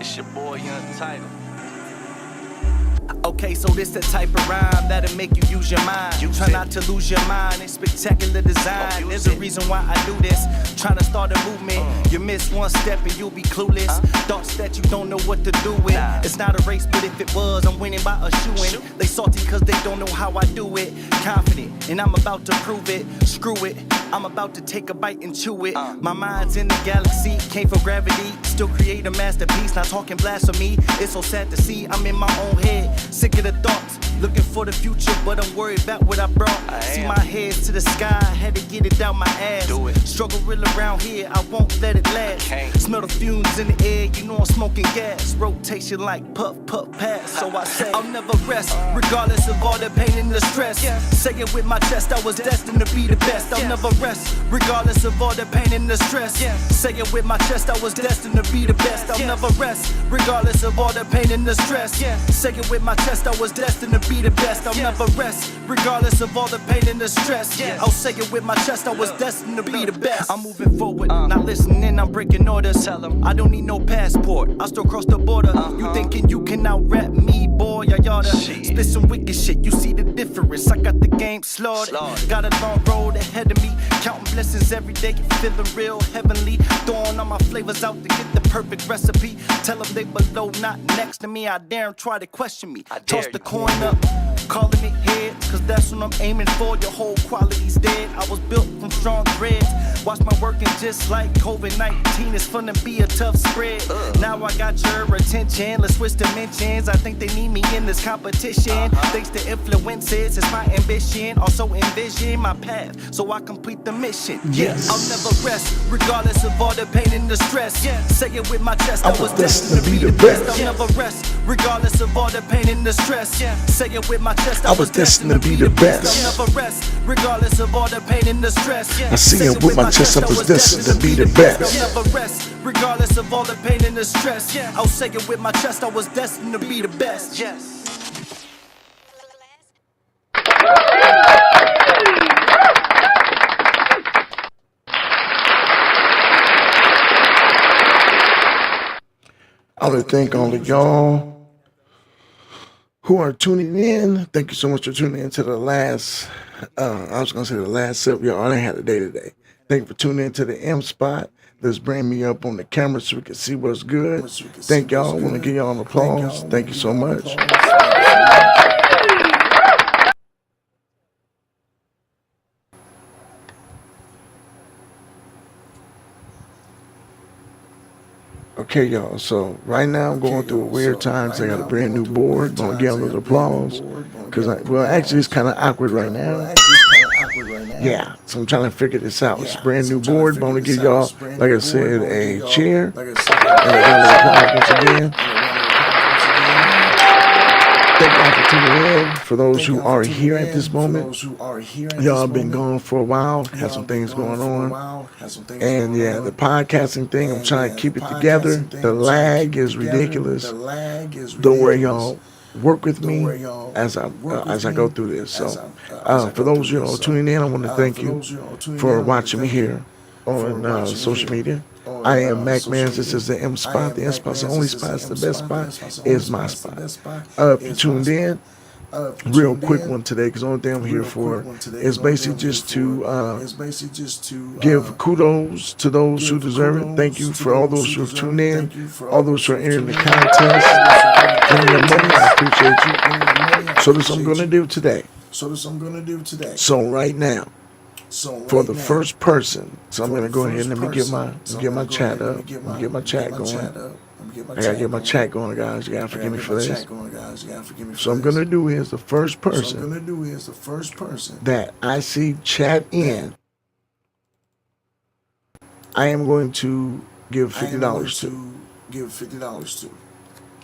It's your boy Young Title. Okay, so this the type of rhyme that'll make you use your mind. Try not to lose your mind. It's spectacular design. There's a reason why I do this. Trying to start a movement. You miss one step and you'll be clueless. Thoughts that you don't know what to do with. It's not a race, but if it was, I'm winning by a shoe-in. They salty cause they don't know how I do it. Confident, and I'm about to prove it. Screw it, I'm about to take a bite and chew it. My mind's in the galaxy, came from gravity. Still create a masterpiece, not talking blasphemy. It's so sad to see I'm in my own head. Sick of the thoughts, looking for the future, but I'm worried about what I brought. See my head to the sky, had to get it out my ass. Struggle real around here, I won't let it last. Smell the fumes in the air, you know I'm smoking gas. Rotation like puff, puff, pass. So I say, I'll never rest, regardless of all the pain and the stress. Say it with my chest, I was destined to be the best. I'll never rest, regardless of all the pain and the stress. Say it with my chest, I was destined to be the best. I'll never rest, regardless of all the pain and the stress. Say it with my chest, I was destined to be the best. I'll never rest, regardless of all the pain and the stress. I'll say it with my chest, I was destined to be the best. I'm moving forward, not listening, I'm breaking orders. Tell them I don't need no passport, I still cross the border. You thinking you can out-rap me, boy? I oughta spit some wicked shit, you see the difference. I got the game slaughtered, got a long road ahead of me. Counting blessings every day, feeling real heavenly. Throwing all my flavors out to get the perfect recipe. Tell them they below, not next to me. I dare them try to question me. Toss the coin up, calling it heads, cause that's what I'm aiming for. Your whole quality's dead. I was built from strong threads. Watch my working just like COVID-19. It's fun to be a tough spread. Now I got your attention. Let's switch dimensions. I think they need me in this competition. Thanks to influences, it's my ambition. Also envision my path, so I complete the mission. I'll never rest, regardless of all the pain and the stress. Say it with my chest, I was destined to be the best. I'll never rest, regardless of all the pain and the stress. Say it with my chest, I was destined to be the best. I'll never rest, regardless of all the pain and the stress. I see it with my chest, I was destined to be the best. I'll never rest, regardless of all the pain and the stress. I'll say it with my chest, I was destined to be the best. I would thank all of y'all who are tuning in. Thank you so much for tuning in to the last, I was going to say the last set. Y'all only had a day today. Thank you for tuning in to the M Spot. Let's bring me up on the camera so we can see what's good. Thank y'all. I want to give y'all an applause. Thank you so much. Okay, y'all, so right now I'm going through a weird time. I got a brand new board. Gonna give them applause. Because, well, actually, it's kind of awkward right now. Yeah, so I'm trying to figure this out. It's a brand new board. I'm gonna give y'all, like I said, a chair. And a round of applause once again. Thank y'all for tuning in. For those who are here at this moment, y'all been gone for a while, had some things going on. And yeah, the podcasting thing, I'm trying to keep it together. The lag is ridiculous. Don't worry, y'all. Work with me as I go through this. So, for those tuning in, I want to thank you for watching me here on social media. I am MacManz. This is the M Spot. The M Spot's the only spot. It's the best spot. Is my spot. If you tuned in, real quick one today, because the only thing I'm here for is basically just to give kudos to those who deserve it. Thank you for all those who have tuned in, all those who are entering the contest, giving their money. I appreciate you. So this is what I'm going to do today. So right now, for the first person, so I'm going to go ahead and let me get my chat up, get my chat going. I gotta get my chat going, guys. You gotta forgive me for this. So I'm gonna do is the first person that I see chat in, I am going to give $50 to.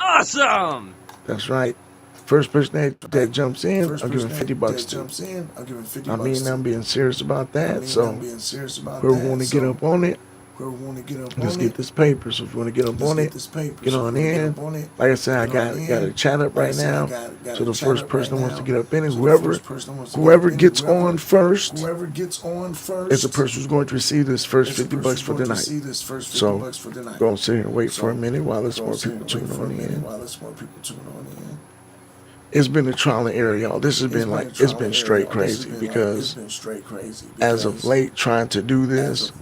Awesome! That's right. First person that jumps in, I'm giving $50 to. I mean, I'm being serious about that. So whoever want to get up on it, Let's get this paper. So if you want to get up on it, get on in. Like I said, I got a chat up right now. So the first person that wants to get up in it, whoever gets on first is the person who's going to receive this first $50 for the night. So go and sit here and wait for a minute while there's more people tune on in. It's been a trial and error, y'all. This has been it's been straight crazy because as of late trying to do this,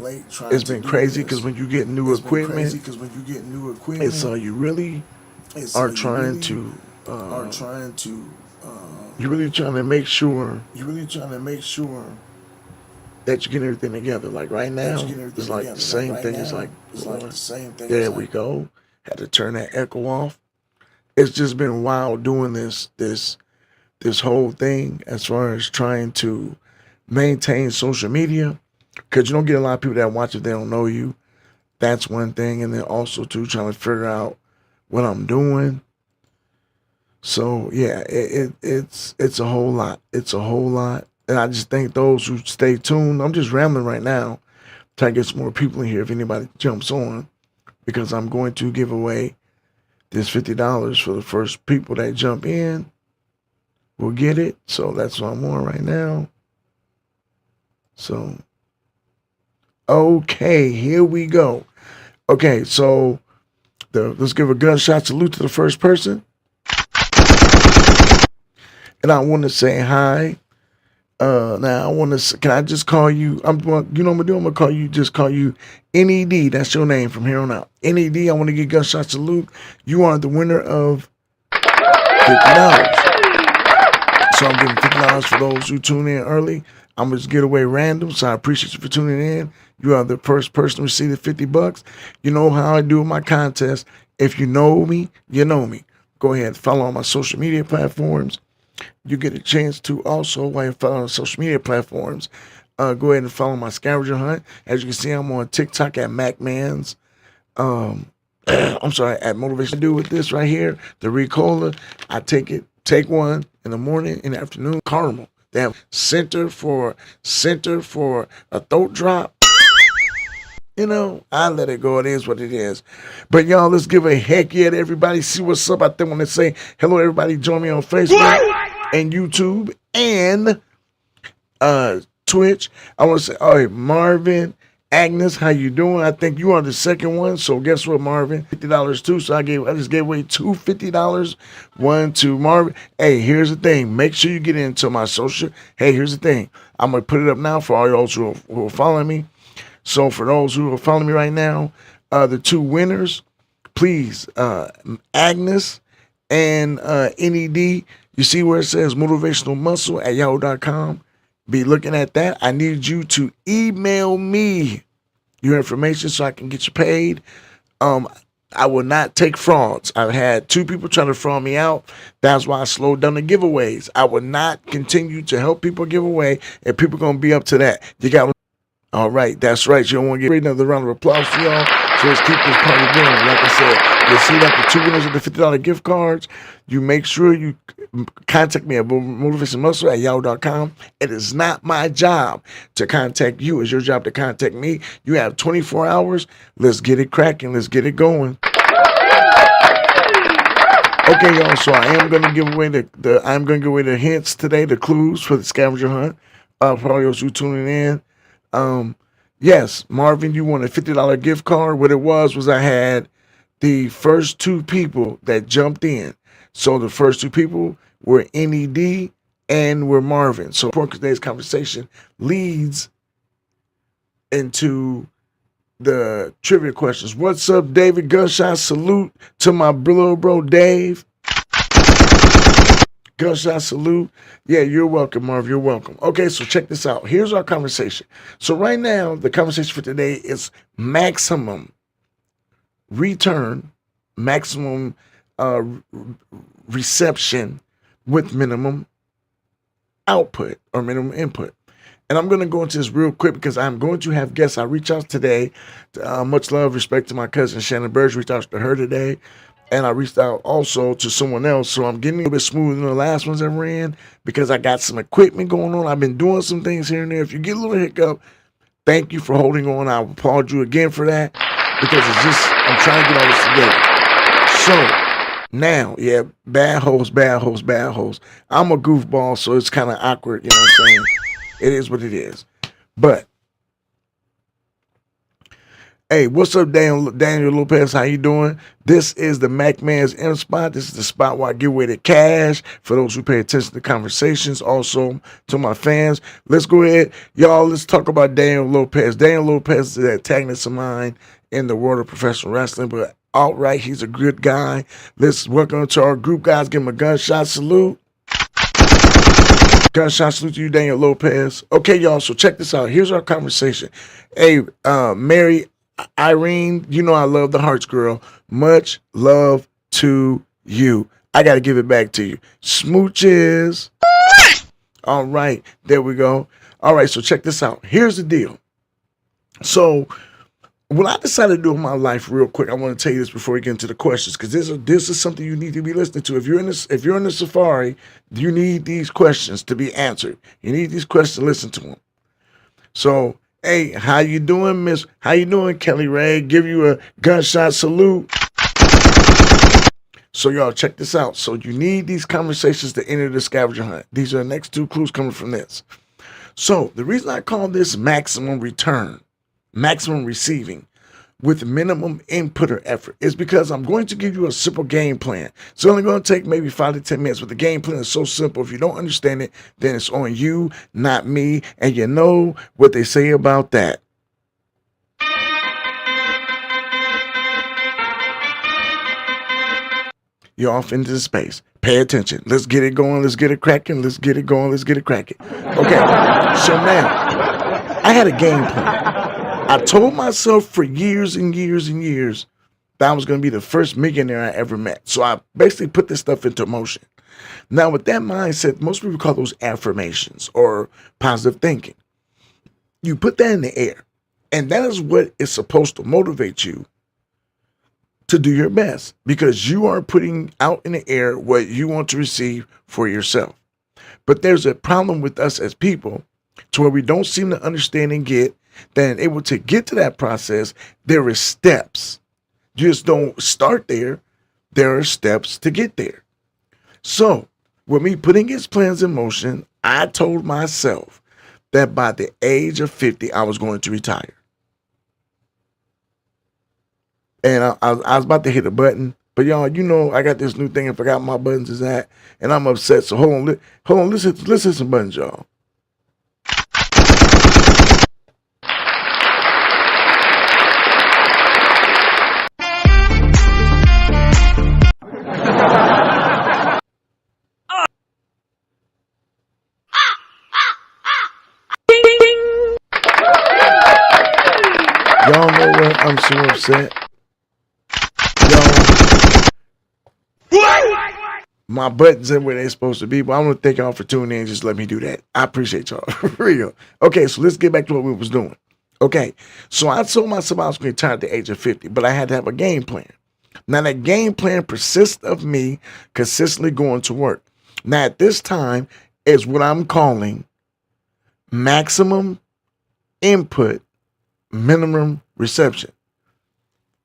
it's been crazy because when you get new equipment, it's you really are trying to you're really trying to make sure that you get everything together. Like right now, it's like the same thing. It's like there we go. Had to turn that echo off. It's just been wild doing this whole thing as far as trying to maintain social media, because you don't get a lot of people that watch if they don't know you. That's one thing, and then also too trying to figure out what I'm doing. So yeah, it's a whole lot. It's a whole lot, and I just thank those who stay tuned. I'm just rambling right now, trying to get some more people in here if anybody jumps on, because I'm going to give away this $50 for the first people that jump in will get it. So that's what I'm on right now. So, okay, here we go. Okay, so let's give a gunshot salute to the first person. And I want to say hi. Now I want to. Can I just call you? You know what I'm gonna do? I'm gonna call you NED. That's your name from here on out. NED. I want to get gunshot salute. You are the winner of $50. So I'm giving $50 for those who tune in early. I'm gonna just get away random. So I appreciate you for tuning in. You are the first person to receive the $50. You know how I do my contest. If you know me, you know me. Go ahead and follow on my social media platforms. You get a chance to also, while you're following on social media platforms, go ahead and follow my scavenger hunt. As you can see, I'm on TikTok at MacManz. I'm sorry, at Motivation. I do with this right here, the Ricola. I take one in the morning, in the afternoon, caramel. They have center for a throat drop. You know, I let it go. It is what it is. But y'all, let's give a heck yeah to everybody. See what's up out there when they say hello, everybody. Join me on Facebook and YouTube and Twitch. I want to say, oh, hey, Marvin, Agnes, how you doing? I think you are the second one. So guess what, Marvin? $50 too. So I just gave away two $50. One to Marvin. Hey, here's the thing. Make sure you get into my social. Hey, here's the thing. I'm gonna put it up now for all those who are following me. So for those who are following me right now, the two winners, please, Agnes and NED, you see where it says motivational muscle at yahoo.com. Be looking at that. I need you to email me your information so I can get you paid. I will not take frauds. I've had two people trying to fraud me out. That's why I slowed down the giveaways. I will not continue to help people give away, and people going to be up to that. You got. All right, that's right. You don't want to get another round of applause for y'all. So let's keep this party going. Like I said, you'll see that the two winners of the $50 gift cards. You make sure you contact me at motivationmuscle at yahoo.com. It is not my job to contact you. It's your job to contact me. You have 24 hours. Let's get it cracking. Let's get it going. Okay, y'all. So I am going to give away the hints today, the clues for the scavenger hunt. For all those who tuning in. Yes, Marvin, you won a $50 gift card. What it was I had the first two people that jumped in. So the first two people were NED and were Marvin. So today's conversation leads into the trivia questions. What's up, David? Gunshot salute to my little bro, Dave. Gunshot salute. Yeah, you're welcome, Marv. You're welcome. Okay, so check this out. Here's our conversation. So right now, the conversation for today is maximum return, maximum reception with minimum output or minimum input. And I'm going to go into this real quick because I'm going to have guests. I reached out today. Much love, respect to my cousin Shannon Burge. Reached out to her today. And I reached out also to someone else. So I'm getting a little bit smoother than the last ones I ran because I got some equipment going on. I've been doing some things here and there. If you get a little hiccup, Thank you for holding on. I applaud you again for that, because it's just, I'm trying to get all this together. So now, yeah, bad host. I'm a goofball, so it's kind of awkward, you know what I'm saying? It is what it is. But hey, what's up, Daniel Lopez? How you doing? This is the MacMan's M Spot. This is the spot where I give away the cash for those who pay attention to conversations. Also, to my fans, let's go ahead, y'all. Let's talk about Daniel Lopez. Daniel Lopez is an antagonist of mine in the world of professional wrestling, but outright, he's a good guy. Let's welcome to our group, guys. Give him a gunshot salute. Gunshot salute to you, Daniel Lopez. Okay, y'all. So check this out. Here's our conversation. Hey, Mary Irene, you know I love the hearts, girl. Much love to you. I got to give it back to you. Smooches. All right, there we go. All right, so check this out. Here's the deal. So what I decided to do in my life, real quick, I want to tell you this before we get into the questions, because this is something you need to be listening to. If you're in the safari, you need these questions to be answered. You need these questions to listen to them. So, hey, how you doing, Miss? How you doing, Kelly Ray? Give you a gunshot salute. So, y'all, check this out. So, you need these conversations to enter the scavenger hunt. These are the next two clues coming from this. So, the reason I call this maximum return, maximum receiving, with minimum input or effort, is because I'm going to give you a simple game plan. It's only going to take maybe 5 to 10 minutes, but the game plan is so simple. If you don't understand it, then it's on you, not me. And you know what they say about that. You're off into the space. Pay attention. Let's get it going. Let's get it cracking. Let's get it going. Let's get it cracking. Okay, so now I had a game plan. I told myself for years and years and years that I was going to be the first millionaire I ever met. So I basically put this stuff into motion. Now, with that mindset, most people call those affirmations or positive thinking. You put that in the air, and that is what is supposed to motivate you to do your best, because you are putting out in the air what you want to receive for yourself. But there's a problem with us as people to where we don't seem to understand and get then able to get to that process. There is steps. You just don't start there. There are steps to get there. So with me putting his plans in motion, I told myself that by the age of 50, I was going to retire. And I was about to hit a button, but y'all, you know, I got this new thing. I forgot my buttons is at, and I'm upset. So hold on. Let's hit some buttons, y'all. Y'all know what? I'm so upset. My buttons in where they're supposed to be, but I want to thank y'all for tuning in. Just let me do that. I appreciate y'all. For real. Okay, so let's get back to what we was doing. Okay, so I told myself I was going to retire at the age of 50, but I had to have a game plan. Now, that game plan persists of me consistently going to work. Now, at this time is what I'm calling maximum input, minimum reception.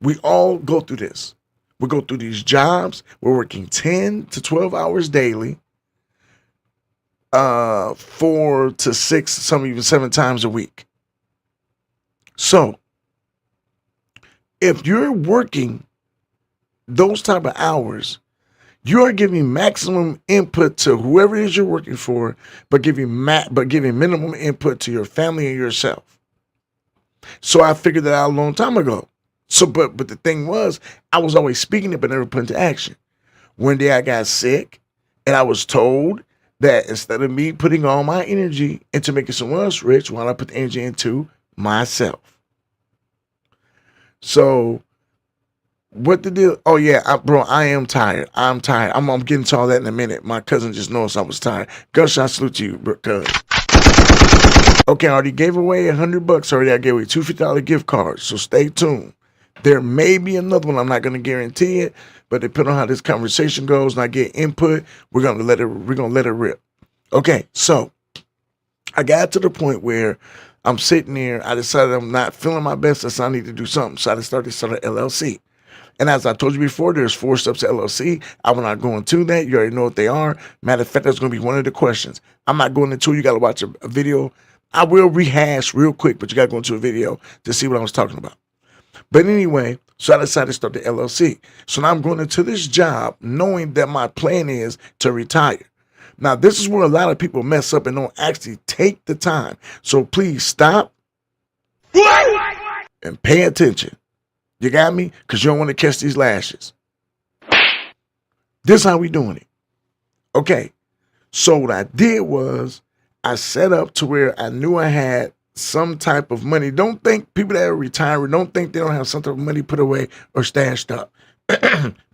We all go through this. We go through these jobs. We're working 10 to 12 hours daily, 4 to 6, some even 7 times a week. So if you're working those type of hours, you are giving maximum input to whoever it is you're working for, but giving minimum input to your family and yourself. So I figured that out a long time ago. So, but the thing was, I was always speaking it, but never put into action. One day I got sick, and I was told that instead of me putting all my energy into making someone else rich, why don't I put the energy into myself? So, what the deal? Oh yeah, bro, I am tired. I'm tired. I'm getting to all that in a minute. My cousin just noticed I was tired. Gunshot salute to you, cuz. Okay, I already gave away $100 already. I gave away $250 gift cards. So stay tuned. There may be another one. I'm not going to guarantee it, but depending on how this conversation goes and I get input, we're gonna let it rip. Okay, so I got to the point where I'm sitting there. I decided I'm not feeling my best, so I need to do something. So I decided to start an LLC. And as I told you before, there's 4 steps to LLC. I will not go into that. You already know what they are. Matter of fact, that's going to be one of the questions. I'm not going into it. You got to watch a video. I will rehash real quick, but you got to go into a video to see what I was talking about. But anyway, so I decided to start the LLC. So now I'm going into this job knowing that my plan is to retire. Now, this is where a lot of people mess up and don't actually take the time. So please stop and pay attention. You got me? Because you don't want to catch these lashes. This is how we doing it. Okay. So what I did was I set up to where I knew I had some type of money. Don't think people that are retiring, don't think they don't have some type of money put away or stashed up.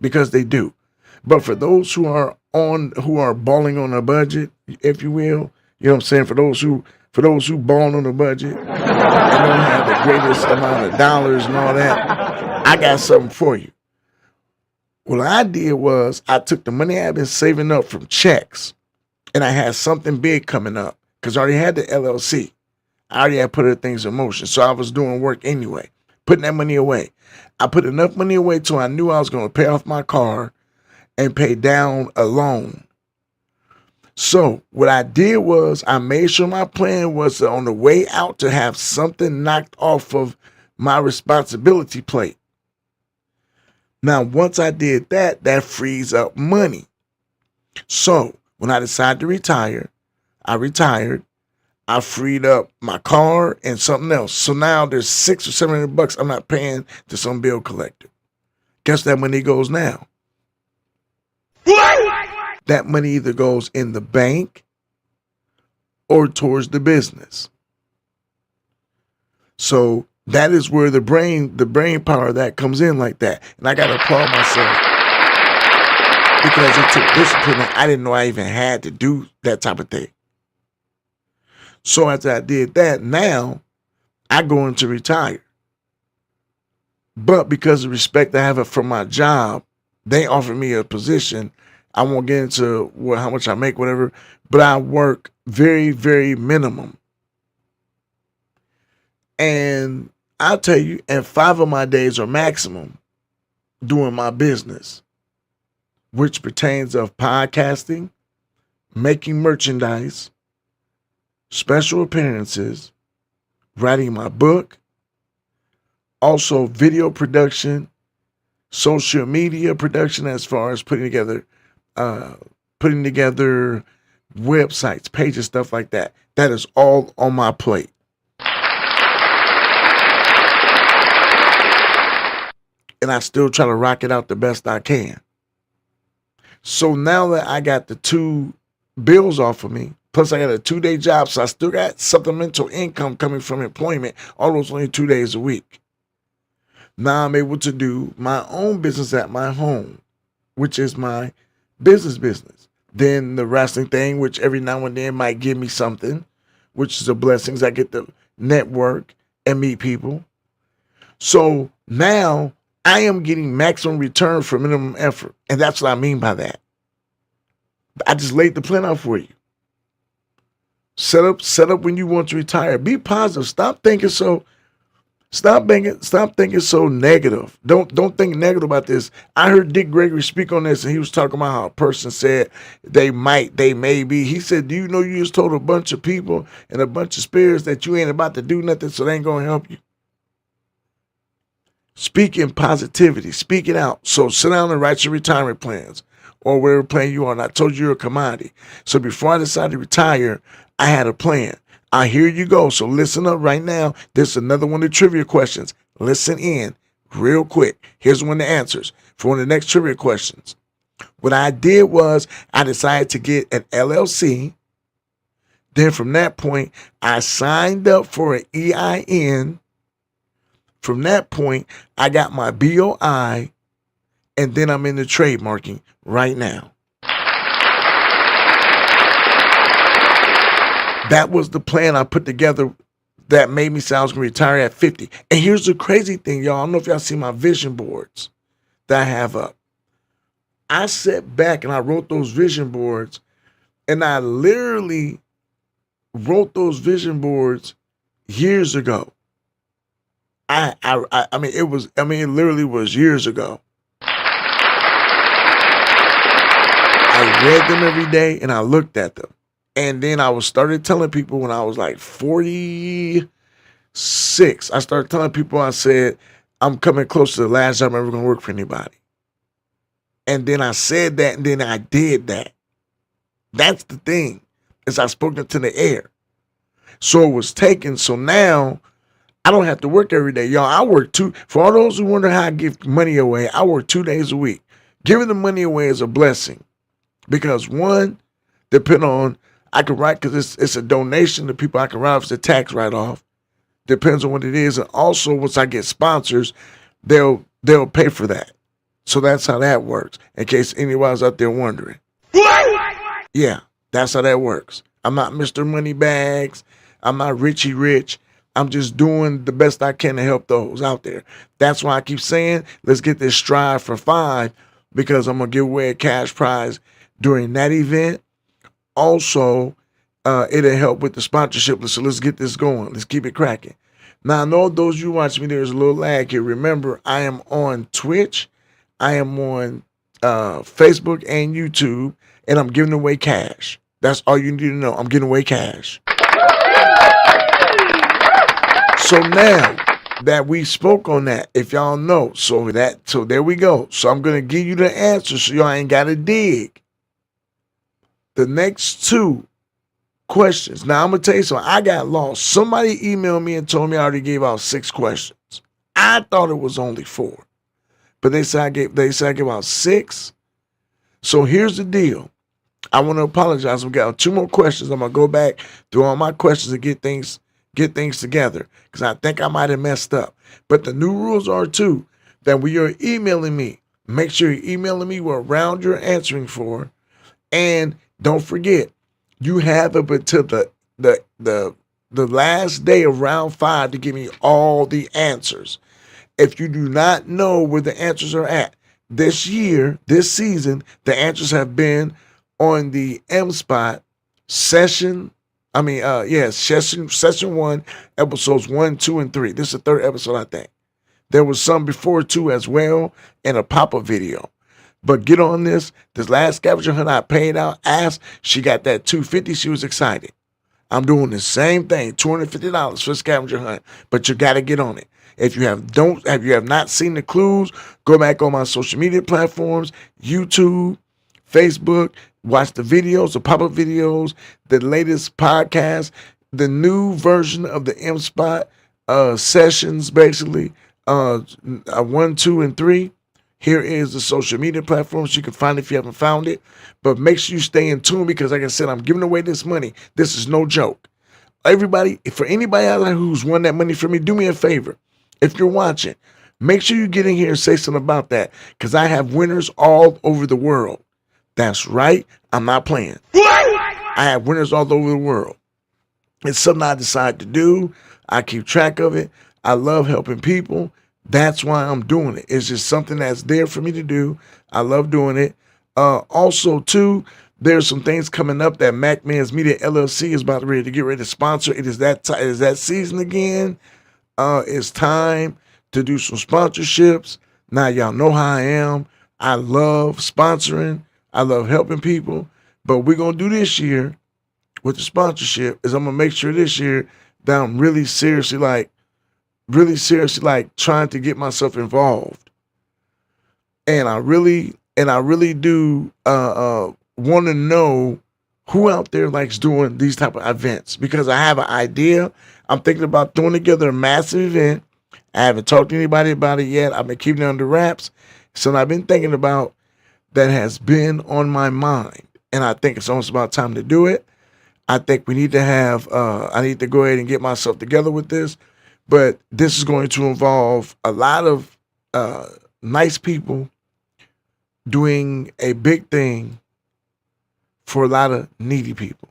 Because they do. But for those who are balling on a budget, if you will, you know what I'm saying? For those who ball on a budget and don't have the greatest amount of dollars and all that, I got something for you. What I did was I took the money I had been saving up from checks, and I had something big coming up because I already had the LLC. I already had put other things in motion, so I was doing work anyway, putting that money away. I put enough money away till I knew I was going to pay off my car and pay down a loan. So what I did was I made sure my plan was on the way out to have something knocked off of my responsibility plate. Now, once I did that, that frees up money. So when I decided to retire, I retired. I freed up my car and something else. So now there's $600 or $700 I'm not paying to some bill collector. Guess that money goes now. That money either goes in the bank or towards the business. So that is where the brain power of that comes in like that. And I got to applaud myself because it took discipline and I didn't know I even had to do that type of thing. So after I did that, now I go into retire. But because of respect I have it from my job, they offered me a position. I won't get into how much I make, whatever, but I work very, very minimum. And I'll tell you, and 5 of my days are maximum doing my business, which pertains of podcasting, making merchandise, special appearances, writing my book, also video production, social media production as far as putting together websites, pages, stuff like that. That is all on my plate. And I still try to rock it out the best I can. So now that I got the 2 bills off of me, plus I got a 2-day job, so I still got supplemental income coming from employment, all those only 2 days a week. Now I'm able to do my own business at my home, which is my business. Then the wrestling thing, which every now and then might give me something, which is a blessing. I get to network and meet people. So now I am getting maximum return for minimum effort. And that's what I mean by that. I just laid the plan out for you. Set up when you want to retire. Be positive. Stop thinking so negative. Don't think negative about this. I heard Dick Gregory speak on this, and he was talking about how a person said they may be. He said, do you know you just told a bunch of people and a bunch of spirits that you ain't about to do nothing, so they ain't going to help you? Speak in positivity. Speak it out. So sit down and write your retirement plans or whatever plan you are. And I told you you're a commodity. So before I decided to retire, I had a plan. Here you go. So listen up right now. This is another one of the trivia questions. Listen in real quick. Here's one of the answers for one of the next trivia questions. What I did was I decided to get an LLC. Then from that point, I signed up for an EIN. From that point, I got my BOI, and then I'm in the trademarking right now. That was the plan I put together that made me say I was going to retire at 50. And here's the crazy thing, y'all. I don't know if y'all see my vision boards that I have up. I sat back and I wrote those vision boards, and I literally wrote those vision boards years ago. I mean, it literally was years ago. I read them every day and I looked at them. And then I started telling people when I was like 46, I started telling people, I said, I'm coming close to the last time I'm ever going to work for anybody. And then I said that, and then I did that. That's the thing, is I spoke it to the air. So it was taken. So now I don't have to work every day. Y'all, I work for all those who wonder how I give money away, I work 2 days a week. Giving the money away is a blessing. Because one, depending on, I can write, because it's a donation to people, I can write off, it's a tax write-off. Depends on what it is. And also, once I get sponsors, they'll pay for that. So that's how that works, in case anybody's out there wondering. Yeah, that's how that works. I'm not Mr. Moneybags. I'm not Richie Rich. I'm just doing the best I can to help those out there. That's why I keep saying, let's get this Strive for 5, because I'm going to give away a cash prize during that event. Also, it'll help with the sponsorship. So let's get this going. Let's keep it cracking. Now, I know those of you watching me, there's a little lag here. Remember, I am on Twitch. I am on Facebook and YouTube, and I'm giving away cash. That's all you need to know. I'm giving away cash. So now that we spoke on that, if y'all know, so there we go. So I'm going to give you the answer so y'all ain't got to dig. The next 2 questions. Now, I'm going to tell you something. I got lost. Somebody emailed me and told me I already gave out 6 questions. I thought it was only 4. But they said I gave out 6. So here's the deal. I want to apologize. We got 2 more questions. I'm going to go back through all my questions and get things together, because I think I might have messed up. But the new rules are, too, that when you're emailing me, make sure you're emailing me what round you're answering for. And don't forget, you have up until the last day of round 5 to give me all the answers. If you do not know where the answers are at, this season, the answers have been on the M Spot Session. Session1, episodes 1, 2, and 3. This is the 3rd episode, I think. There was some before 2 as well, and a pop-up video. But get on this. This last scavenger hunt I paid out, she got that $250. She was excited. I'm doing the same thing, $250 for scavenger hunt, but you got to get on it. If you have not seen the clues, go back on my social media platforms, YouTube, Facebook, watch the videos, the pop-up videos, the latest podcast, the new version of the M Spot sessions, basically 1, 2, and 3. Here is the social media platforms. You can find it if you haven't found it. But make sure you stay in tune, because like I said, I'm giving away this money. This is no joke. Everybody, for anybody out there who's won that money for me, do me a favor. If you're watching, make sure you get in here and say something about that, because I have winners all over the world. That's right. I'm not playing. I have winners all over the world. It's something I decide to do. I keep track of it. I love helping people. That's why I'm doing it. It's just something that's there for me to do. I love doing it. Also, too, there's some things coming up that MacManzMediaLLC is about ready to sponsor. It is that season again. It's time to do some sponsorships. Now, y'all know how I am. I love sponsoring. I love helping people. But we're going to do this year with the sponsorship is I'm going to make sure this year that I'm really seriously trying to get myself involved. And I really do want to know who out there likes doing these type of events, because I have an idea. I'm thinking about throwing together a massive event. I haven't talked to anybody about it yet. I've been keeping it under wraps. So I've been thinking about that, has been on my mind. And I think it's almost about time to do it. I think we need to have, I need to go ahead and get myself together with this. But this is going to involve a lot of nice people doing a big thing for a lot of needy people.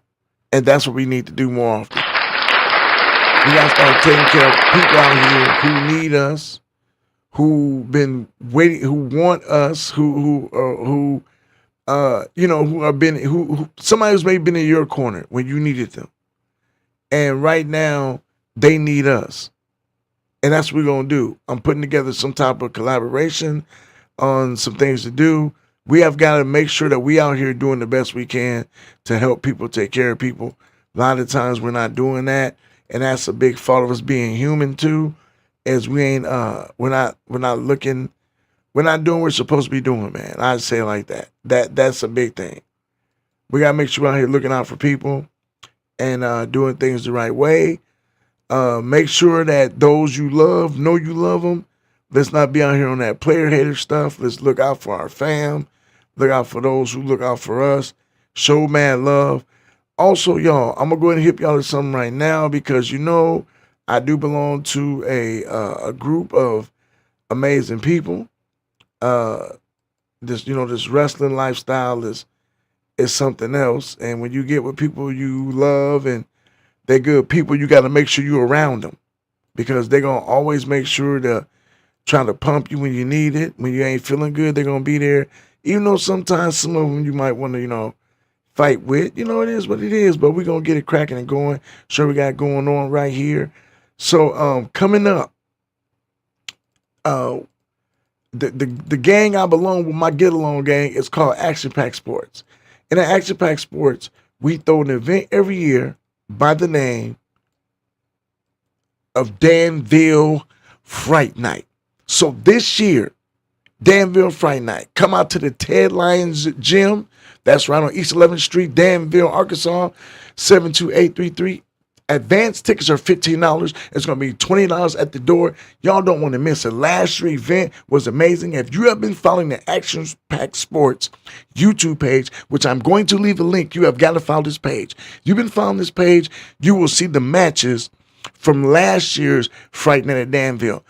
And that's what we need to do more often. We got to start taking care of people out here who need us, who've been waiting, who want us, who somebody who's maybe been in your corner when you needed them. And right now, they need us. And that's what we're going to do. I'm putting together some type of collaboration on some things to do. We have got to make sure that we out here doing the best we can to help people, take care of people. A lot of times we're not doing that. And that's a big fault of us being human too, is we're not doing what we're supposed to be doing, man. I'd say it like that. That's a big thing. We got to make sure we're out here looking out for people and doing things the right way. Make sure that those you love know you love them. Let's not be out here on that player hater stuff. Let's look out for our fam. Look out for those who look out for us. Show mad love. Also, y'all, I'm going to go ahead and hit y'all with something right now because, I do belong to a group of amazing people. This wrestling lifestyle is something else. And when you get with people you love and they're good people, you got to make sure you're around them because they're going to always make sure to try to pump you when you need it. When you ain't feeling good, they're going to be there. Even though sometimes some of them you might want to, fight with. It is what it is, but we're going to get it cracking and going. Sure, we got going on right here. So coming up, the gang I belong with, my get along gang, is called Action Pack Sports. And at Action Pack Sports, we throw an event every year by the name of Danville Fright Night. So this year, Danville Fright Night, come out to the Ted Lyons Gym. That's right on East 11th Street, Danville, Arkansas, 72833. Advanced tickets are $15. It's going to be $20 at the door. Y'all don't want to miss it. Last year's event was amazing. If you have been following the Action Pack Sports YouTube page, which I'm going to leave a link, you have got to follow this page. You've been following this page, you will see the matches from last year's Fright Night at Danville.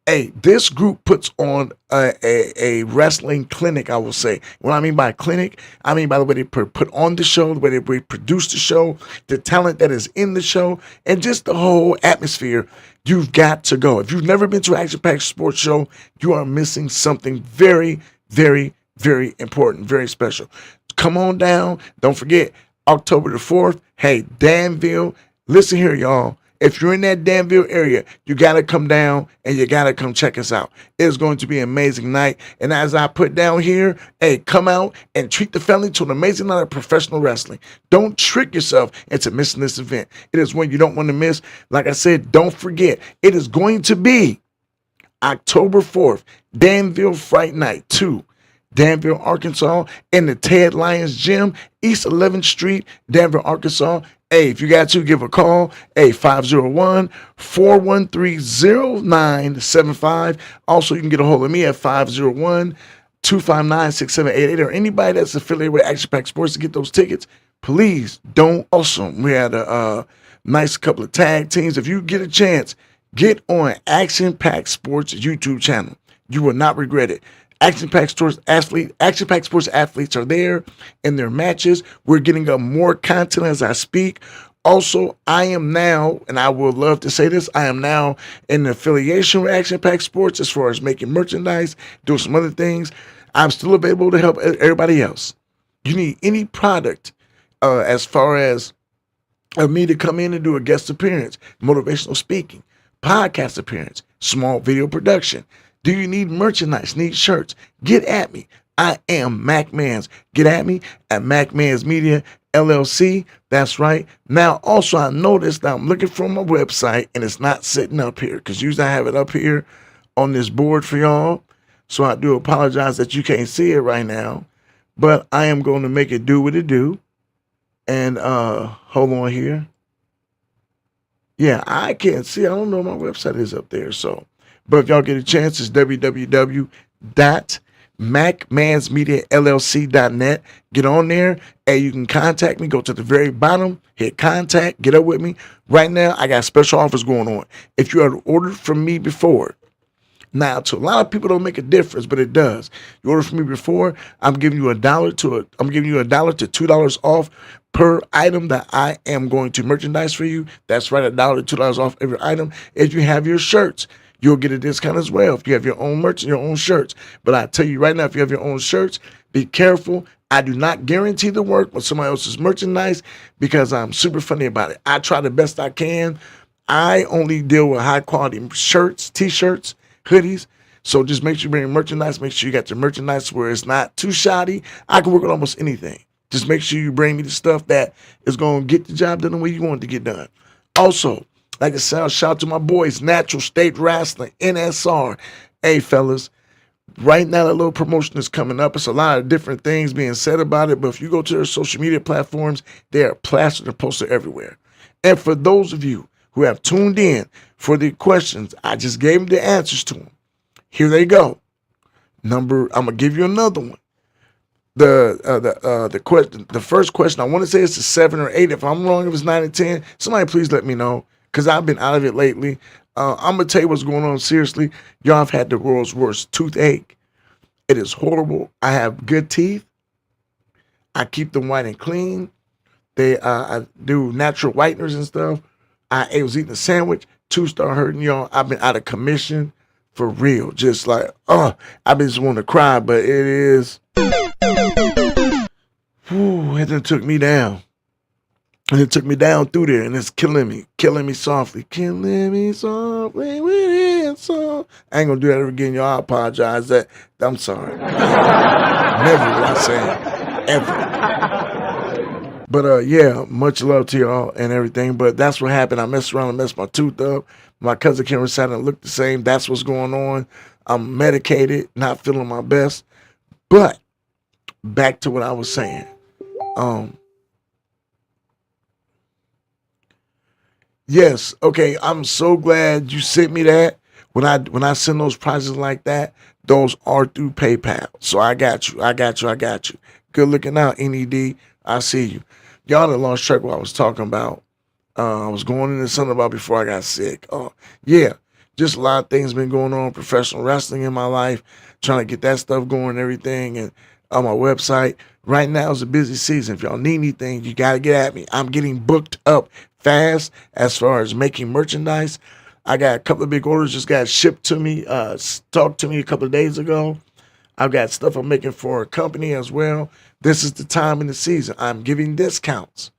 Hey, this group puts on a wrestling clinic, I will say. What I mean by clinic, I mean by the way they put on the show, the way they produce the show, the talent that is in the show, and just the whole atmosphere. You've got to go. If you've never been to an Action Pack Sports show, you are missing something very, very, very important, very special. Come on down. Don't forget, October the 4th, hey, Danville. Listen here, y'all. If you're in that Danville area, you got to come down and you got to come check us out. It's going to be an amazing night. And as I put down here, hey, come out and treat the family to an amazing night of professional wrestling. Don't trick yourself into missing this event. It is one you don't want to miss. Like I said, don't forget, it is going to be October 4th, Danville Fright Night 2. Danville, Arkansas, in the Ted Lyons Gym, East 11th Street, Danville, Arkansas. Hey, if you got to, give a call. Hey, 501-413-0975. Also, you can get a hold of me at 501-259-6788 or anybody that's affiliated with Action Pack Sports to get those tickets. Please don't. Also, we had a nice couple of tag teams. If you get a chance, get on Action Pack Sports YouTube channel. You will not regret it. Action Pack Sports athletes are there in their matches. We're getting up more content as I speak. Also, I am now, and I would love to say this, I am now in affiliation with Action Pack Sports as far as making merchandise, doing some other things. I'm still available to help everybody else. You need any product as far as me to come in and do a guest appearance, motivational speaking, podcast appearance, small video production. Do you need merchandise, need shirts? Get at me. I am MacManz. Get at me at MacManzMediaLLC. That's right. Now, also, I noticed that I'm looking for my website, and it's not sitting up here because usually I have it up here on this board for y'all. So I do apologize that you can't see it right now, but I am going to make it do what it do. And hold on here. Yeah, I can't see. I don't know my website is up there, so. But if y'all get a chance, it's www.MacManzMediaLLC.net. Get on there and you can contact me. Go to the very bottom, hit contact, get up with me. Right now, I got special offers going on. If you had ordered from me before, now to a lot of people don't make a difference, but it does. You order from me before, I'm giving you $1 to $2 off per item that I am going to merchandise for you. That's right, $1 to $2 off every item. If you have your shirts, you'll get a discount as well if you have your own merch and your own shirts. But I tell you right now, if you have your own shirts, be careful. I do not guarantee the work with somebody else's merchandise because I'm super funny about it. I try the best I can. I only deal with high quality shirts, t-shirts, hoodies. So just make sure you bring merchandise. Make sure you got your merchandise where it's not too shoddy. I can work on almost anything. Just make sure you bring me the stuff that is going to get the job done the way you want it to get done. Also, like I said, shout out to my boys, Natural State Wrestling, NSR. Hey, fellas, right now that little promotion is coming up. It's a lot of different things being said about it, but if you go to their social media platforms, they are plastered and posted everywhere. And for those of you who have tuned in for the questions, I just gave them the answers to them. Here they go. I'm gonna give you another one. The question, the first question, I want to say it's a 7 or 8. If I'm wrong, if it's 9 or 10, somebody please let me know, because I've been out of it lately. I'm gonna tell you what's going on. Seriously, y'all have had the world's worst toothache. It is horrible. I have good teeth. I keep them white and clean. I do natural whiteners and stuff. I was eating a sandwich. Tooth start hurting, y'all. I've been out of commission. For real, just like, I just want to cry, but it is, it done took me down. And it took me down through there, and it's killing me softly with it, so. I ain't gonna do that ever again, y'all. I apologize. I'm sorry. Never will I say it, ever. But yeah, much love to y'all and everything, but that's what happened. I messed around and messed my tooth up. My cousin came inside and looked the same. That's what's going on. I'm medicated, not feeling my best. But back to what I was saying. Yes, okay, I'm so glad you sent me that. When I send those prizes like that, those are through PayPal. So I got you. Good looking out, NED. I see you. Y'all done lost track of what I was talking about. I was going into something about before I got sick. Yeah, just a lot of things been going on. Professional wrestling in my life, trying to get that stuff going and everything. And on my website, right now is a busy season. If y'all need anything, you got to get at me. I'm getting booked up fast as far as making merchandise. I got a couple of big orders just got shipped to me, talked to me a couple of days ago. I've got stuff I'm making for a company as well. This is the time in the season. I'm giving discounts.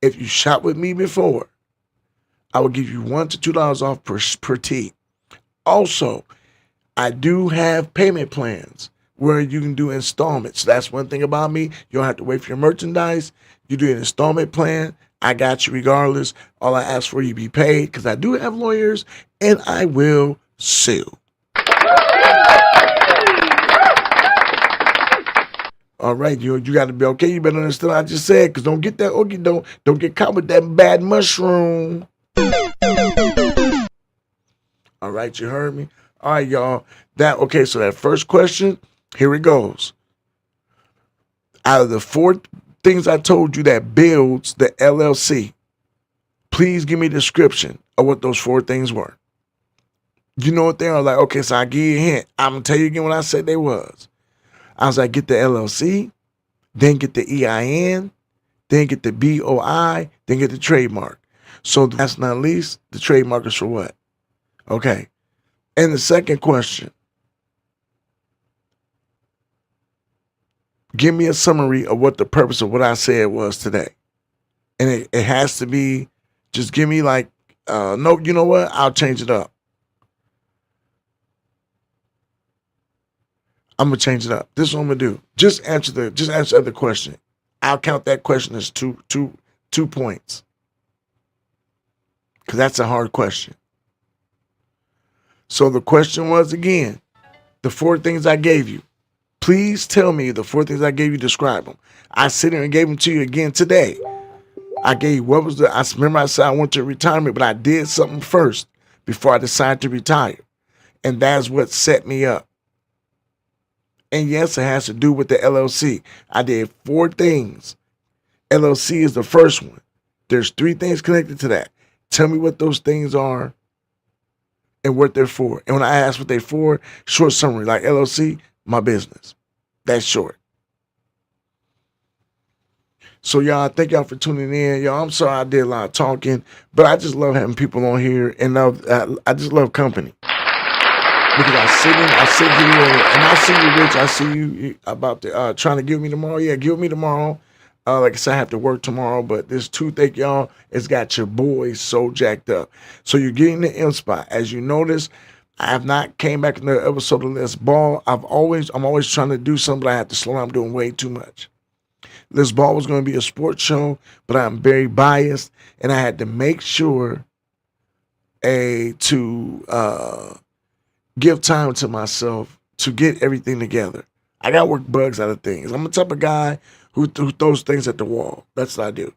If you shop with me before, I will give you $1 to $2 off per tee. Also, I do have payment plans where you can do installments. That's one thing about me. You don't have to wait for your merchandise. You do an installment plan. I got you regardless. All I ask for you be paid, because I do have lawyers and I will sue. All right, you got to be okay. You better understand what I just said, because don't get that oogie, don't get caught with that bad mushroom. All right, you heard me? All right, y'all. So that first question, here it goes. Out of the 4 things I told you that builds the LLC, please give me a description of what those 4 things were. You know what they are? Like, okay, so I give you a hint. I'm going to tell you again what I said they was. I was like, get the LLC, then get the EIN, then get the BOI, then get the trademark. So that's not least, the trademark is for what? Okay. And the second question, give me a summary of what the purpose of what I said was today. And it has to be, just give me like, no, you know what? I'll change it up. I'm gonna change it up. This is what I'm gonna do. Just answer the question. I'll count that question as two points, because that's a hard question. So the question was, again, the 4 things I gave you. Please tell me the 4 things I gave you. Describe them. I sit here and gave them to you again today. I gave I remember I said I went to retirement, but I did something first before I decided to retire, and that's what set me up. And yes, it has to do with the LLC. I did 4 things. LLC is the first one. There's 3 things connected to that. Tell me what those things are and what they're for. And when I ask what they're for, short summary, like LLC, my business. That's short. So y'all, thank y'all for tuning in. Y'all, I'm sorry I did a lot of talking, but I just love having people on here, and I just love company. Because I sit here and I see you, Rich. I see you about to trying to give me tomorrow. Yeah, give me tomorrow. Like I said, I have to work tomorrow, but this toothache, y'all, it's got your boy so jacked up. So you're getting the M Spot. As you notice, I have not came back in the episode of Let's Ball. I'm always trying to do something, but I have to slow down. I'm doing way too much. Let's Ball was going to be a sports show, but I'm very biased, and I had to make sure to give time to myself to get everything together. I got to work bugs out of things. I'm the type of guy who throws things at the wall. That's what I do.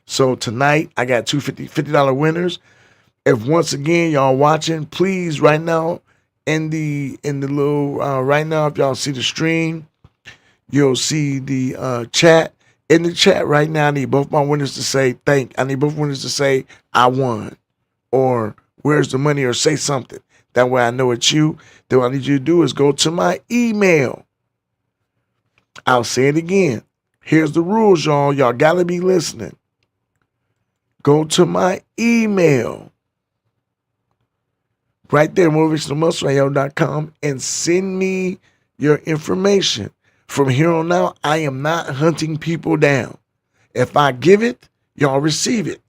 So tonight, I got two $50 winners. If once again y'all watching, please right now in the little right now, if y'all see the stream, you'll see the chat. In the chat right now, I need both my winners to say I need both winners to say I won, or where's the money, or say something. That way I know it's you. Then what I need you to do is go to my email. I'll say it again. Here's the rules, y'all. Y'all gotta be listening. Go to my email. Right there, motivationalmuscleradio.com, and send me your information. From here on out, I am not hunting people down. If I give it, y'all receive it.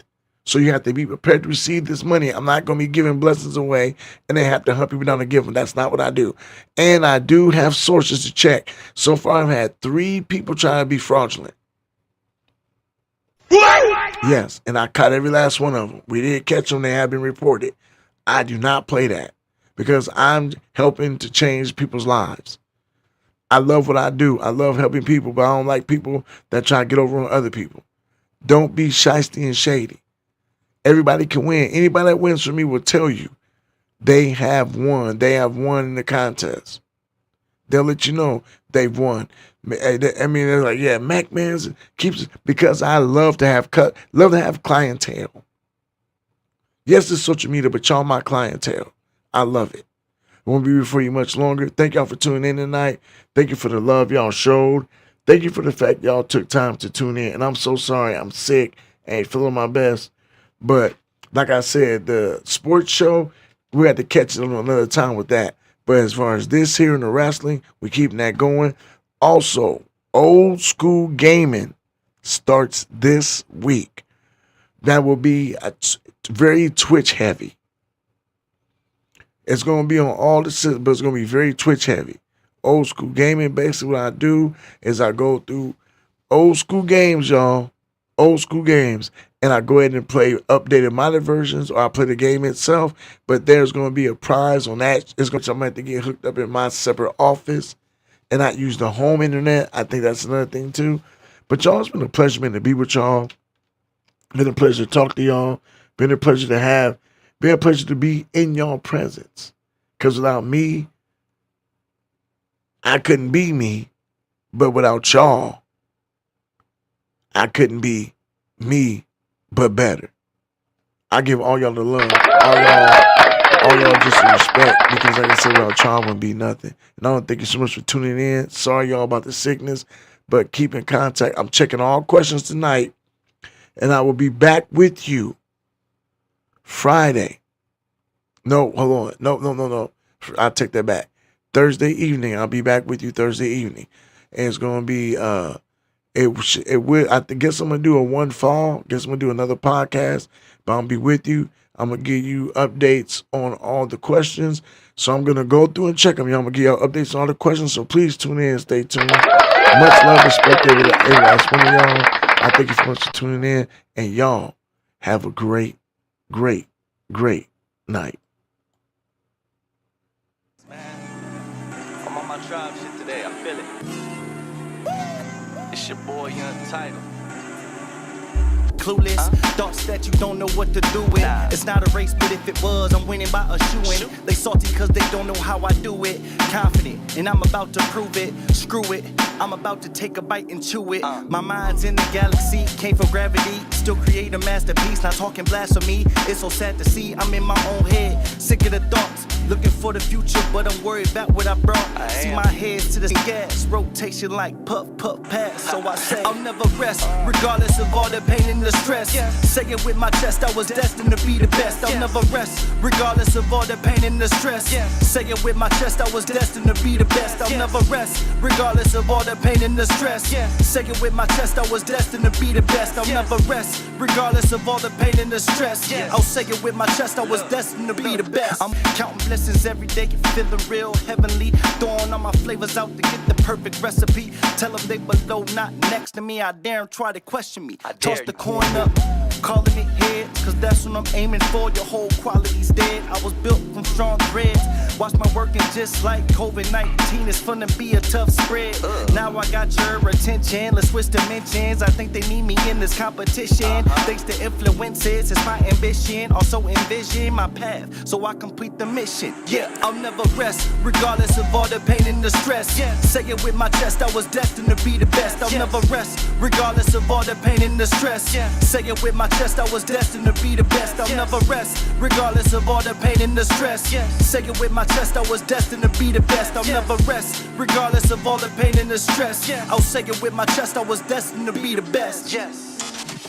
So you have to be prepared to receive this money. I'm not going to be giving blessings away and they have to hunt people down to give them. That's not what I do. And I do have sources to check. So far, I've had 3 people trying to be fraudulent. Yes, and I caught every last one of them. We did catch them. They have been reported. I do not play that because I'm helping to change people's lives. I love what I do. I love helping people, but I don't like people that try to get over on other people. Don't be shysty and shady. Everybody can win. Anybody that wins for me will tell you they have won. They have won in the contest. They'll let you know they've won. I mean, they're like, yeah, MacManz keeps, because I love to have clientele. Yes, it's social media, but y'all my clientele. I love it. I won't be before you much longer. Thank y'all for tuning in tonight. Thank you for the love y'all showed. Thank you for the fact y'all took time to tune in. And I'm so sorry. I'm sick. I ain't feeling my best. But like I said, the sports show, we had to catch it on another time with that. But as far as this here in the wrestling, we keeping that going. Also, Old School Gaming starts this week. That will be very Twitch heavy. It's going to be on all the systems, but it's going to be very Twitch heavy. Old School Gaming, basically what I do is I go through old school games, y'all. Old school games. And I go ahead and play updated modded versions, or I play the game itself. But there's going to be a prize on that. I'm going to have to get hooked up in my separate office and not use the home internet. I think that's another thing too. But y'all, it's been a pleasure, man, to be with y'all. Been a pleasure to talk to y'all. Been a pleasure to be in y'all presence. Because without me, I couldn't be me. But without y'all, I couldn't be me, but better. I give all y'all the love. All y'all just the respect. Because like I said, without y'all wouldn't be nothing. And I want to thank you so much for tuning in. Sorry y'all about the sickness. But keep in contact. I'm checking all questions tonight. And I will be back with you Friday. No, hold on. No. I'll take that back. Thursday evening. I'll be back with you Thursday evening. And it's going to be, I guess I'm going to do a one fall. Guess I'm going to do another podcast. But I'll be with you. I'm going to give you updates on all the questions. So I'm going to go through and check them. I'm going to give you updates on all the questions. So please tune in and stay tuned. Much love, respect, every last one of y'all. I thank you so much for tuning in. And y'all have a great, great, great night. Man, I'm on my tribe shit today. I feel it. It's your boy, Young Title. Clueless, thoughts that you don't know what to do with. It's not a race, but if it was, I'm winning by a shoe-in. They salty cause they don't know how I do it. Confident, and I'm about to prove it. Screw it, I'm about to take a bite and chew it. My mind's in the galaxy, came from gravity. Still create a masterpiece, not talking blasphemy. It's so sad to see, I'm in my own head. Sick of the thoughts, looking for the future, but I'm worried about what I brought. See my head to the gas, rotation like puff, puff, pass. So I say, I'll never rest, regardless of all the pain and the stress. Say it with my chest, I was destined to be the best. I'll never rest, regardless of all the pain and the stress. Say it with my chest, I was destined to be the best. I'll never rest, regardless of all all the pain and the stress. Say it with my chest, I was destined to be the best. I'll never rest, regardless of all the pain and the stress. I'll say it with my chest, I was destined to be the best. I'm counting blessings every day, feeling real heavenly. Throwing all my flavors out to get the perfect recipe. Tell them they below, not next to me. I dare them try to question me. Toss the coin up, calling it heads, cause that's what I'm aiming for. Your whole quality's dead. I was built from strong threads. Watch my working just like COVID-19. It's gonna be a tough spread. Now I got your attention. Let's switch dimensions. I think they need me in this competition. Thanks to influences, it's my ambition. Also envision my path so I complete the mission. I'll never rest, regardless of all the pain and the stress. Say it with my chest, I was destined to be the best. I'll never rest, regardless of all the pain and the stress. Say it with my chest, I was destined to be the best. I'll never rest, regardless of all the pain and the stress. Say it with my chest, I was destined to be the best. I'll never rest, regardless of all the pain and the stress. I'll say it with my chest, I was destined to be the best.